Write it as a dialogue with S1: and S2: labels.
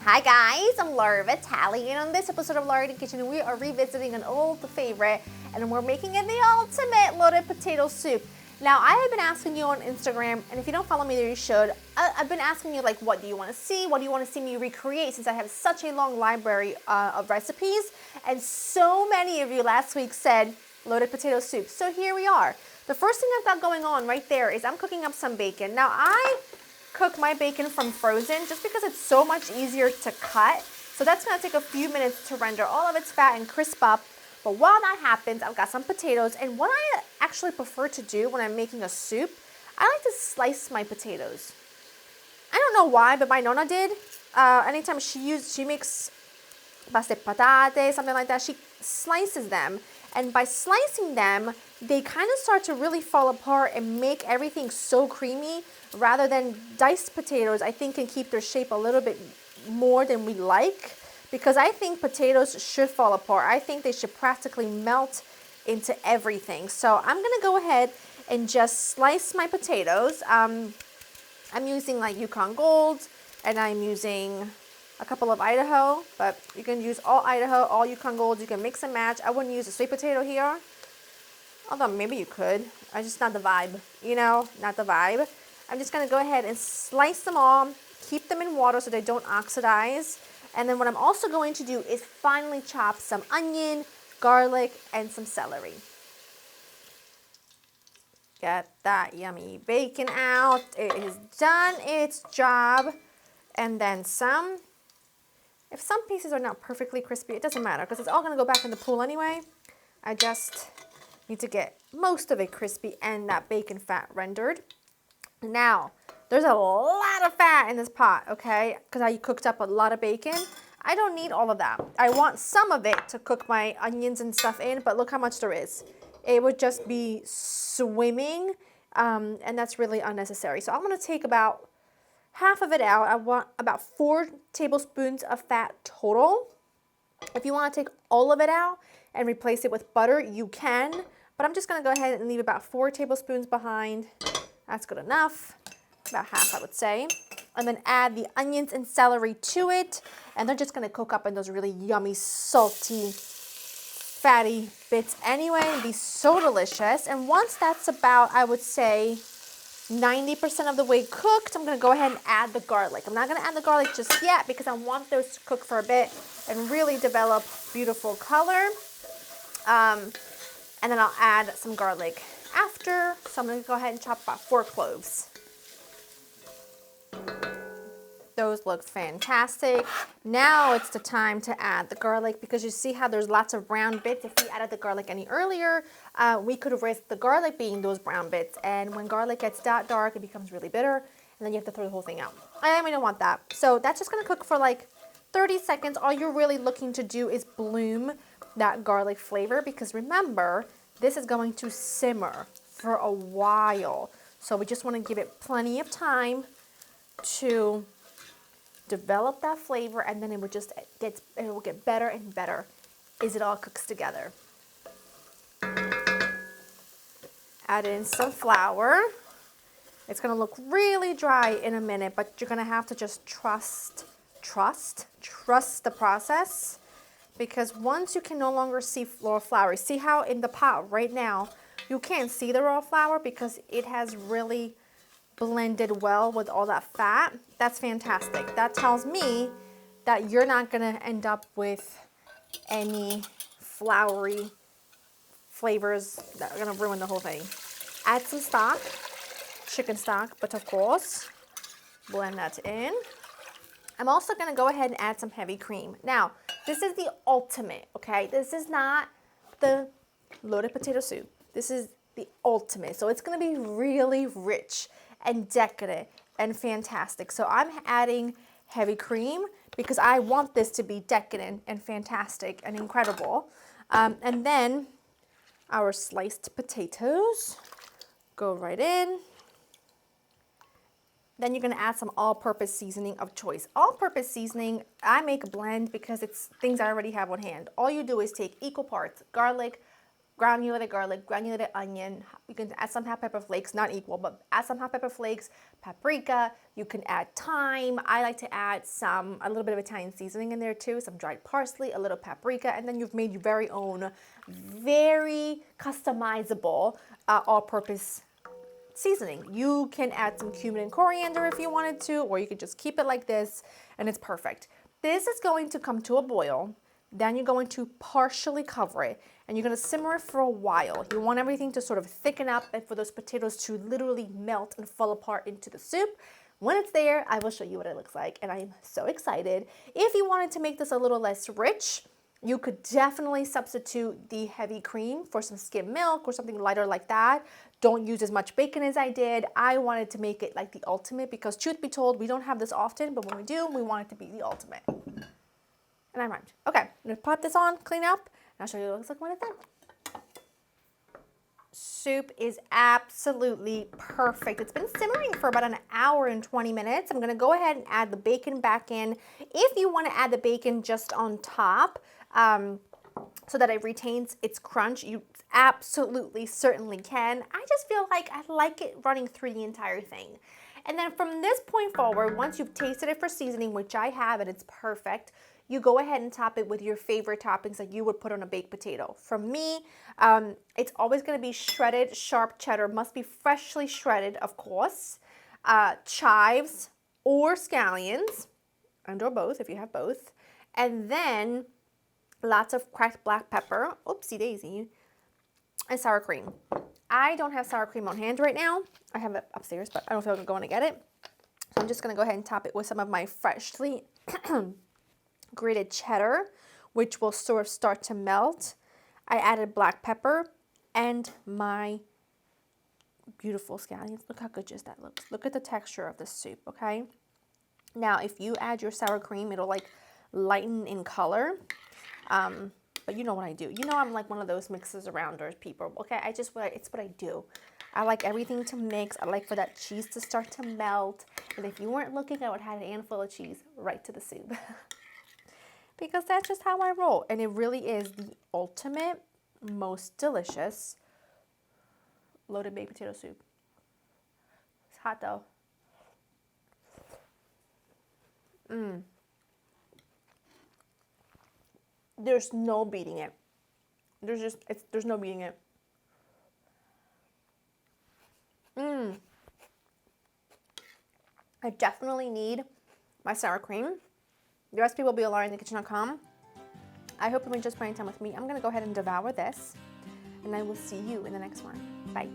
S1: Hi guys, I'm Laura Vitale, and on this episode of Laura in the Kitchen, we are revisiting an old favorite, and we're making it the ultimate loaded potato soup. Now, I have been asking you on Instagram, and if you don't follow me there, you should. I've been asking you, like, what do you want to see? What do you want to see me recreate? Since I have such a long library of recipes, and so many of you last week said loaded potato soup. So here we are. The first thing I've got going on right there is I'm cooking up some bacon. Now, I cook my bacon from frozen just because it's so much easier to cut. So that's going to take a few minutes to render all of its fat and crisp up. But while that happens, I've got some potatoes, and what I actually prefer to do when I'm making a soup, I like to slice my potatoes. I don't know why, but my nonna did. Anytime she makes pasta patate, something like that, she slices them. And by slicing them, they kind of start to really fall apart and make everything so creamy, rather than diced potatoes, I think, can keep their shape a little bit more than we like, because I think potatoes should fall apart. I think they should practically melt into everything. So I'm going to go ahead and just slice my potatoes. I'm using like Yukon Gold, and I'm using a couple of Idaho, but you can use all Idaho, all Yukon Gold. You can mix and match. I wouldn't use a sweet potato here, although maybe you could. I just not the vibe, not the vibe. I'm just gonna go ahead and slice them all, keep them in water so they don't oxidize. And then what I'm also going to do is finely chop some onion, garlic, and some celery. Get that yummy bacon out. It has done its job. And then some. If some pieces are not perfectly crispy, it doesn't matter because it's all going to go back in the pool anyway. I just need to get most of it crispy and that bacon fat rendered. Now, there's a lot of fat in this pot, okay? Because I cooked up a lot of bacon. I don't need all of that. I want some of it to cook my onions and stuff in, but look how much there is. It would just be swimming, and that's really unnecessary. So I'm going to take about half of it out. I want about 4 tablespoons of fat total. If you want to take all of it out and replace it with butter, you can. But I'm just going to go ahead and leave about 4 tablespoons behind. That's good enough. About half, I would say. And then add the onions and celery to it. And they're just going to cook up in those really yummy, salty, fatty bits anyway. And be so delicious. And once that's about, I would say, 90% of the way cooked, I'm going to go ahead and add the garlic. I'm not going to add the garlic just yet because I want those to cook for a bit and really develop beautiful color. And then I'll add some garlic after. So I'm going to go ahead and chop about 4 cloves. Those look fantastic. Now it's the time to add the garlic, because you see how there's lots of brown bits. If we added the garlic any earlier, we could risk the garlic being those brown bits. And when garlic gets that dark, it becomes really bitter, and then you have to throw the whole thing out. And we don't want that. So that's just going to cook for like 30 seconds. All you're really looking to do is bloom that garlic flavor, because remember, this is going to simmer for a while. So we just want to give it plenty of time to develop that flavor, and then it will get better and better as it all cooks together. Add in some flour. It's going to look really dry in a minute, but you're going to have to just trust the process, because once you can no longer see raw flour, see how in the pot right now you can't see the raw flour because it has really blended well with all that fat. That's fantastic. That tells me that you're not going to end up with any floury flavors that are going to ruin the whole thing. Add some stock, chicken stock, but of course, blend that in. I'm also going to go ahead and add some heavy cream. Now, this is the ultimate, okay? This is not the loaded potato soup. This is the ultimate. So it's going to be really rich and decadent and fantastic. So I'm adding heavy cream because I want this to be decadent and fantastic and incredible. And then our sliced potatoes go right in. Then you're going to add some all-purpose seasoning of choice. All-purpose seasoning, I make a blend because it's things I already have on hand. All you do is take equal parts garlic, granulated garlic, granulated onion. You can add some hot pepper flakes, not equal, but add some hot pepper flakes, paprika. You can add thyme. I like to add a little bit of Italian seasoning in there too, some dried parsley, a little paprika, and then you've made your very own, very customizable all-purpose seasoning. You can add some cumin and coriander if you wanted to, or you could just keep it like this, and it's perfect. This is going to come to a boil. Then you're going to partially cover it, and you're going to simmer it for a while. You want everything to sort of thicken up and for those potatoes to literally melt and fall apart into the soup. When it's there, I will show you what it looks like, and I'm so excited. If you wanted to make this a little less rich, you could definitely substitute the heavy cream for some skim milk or something lighter like that. Don't use as much bacon as I did. I wanted to make it like the ultimate because truth be told, we don't have this often, but when we do, we want it to be the ultimate. And I rhymed. Okay, I'm gonna pop this on, clean up, and I'll show you what it looks like when it's done. Soup is absolutely perfect. It's been simmering for about an hour and 20 minutes. I'm gonna go ahead and add the bacon back in. If you wanna add the bacon just on top, so that it retains its crunch, you absolutely certainly can. I just feel like I like it running through the entire thing. And then from this point forward, once you've tasted it for seasoning, which I have and it's perfect, you go ahead and top it with your favorite toppings that you would put on a baked potato. For me, it's always gonna be shredded sharp cheddar, must be freshly shredded, of course, chives or scallions, and or both if you have both, and then lots of cracked black pepper, oopsie daisy, and sour cream. I don't have sour cream on hand right now. I have it upstairs, but I don't feel like I'm going to get it. So I'm just gonna go ahead and top it with some of my freshly grated cheddar, which will sort of start to melt. I added black pepper and my beautiful scallions. Look how good just that looks. Look at the texture of the soup, okay? Now, if you add your sour cream, it'll like lighten in color. But you know what I do. You know I'm like one of those mixes arounders people, okay? It's what I do. I like everything to mix. I like for that cheese to start to melt. And if you weren't looking, I would have had a handful of cheese right to the soup. Because that's just how I roll. And it really is the ultimate, most delicious loaded baked potato soup. It's hot though. There's no beating it. There's no beating it. I definitely need my sour cream. The recipe will be at laurainthekitchen.com. I hope you enjoyed spending time with me. I'm gonna go ahead and devour this, and I will see you in the next one. Bye.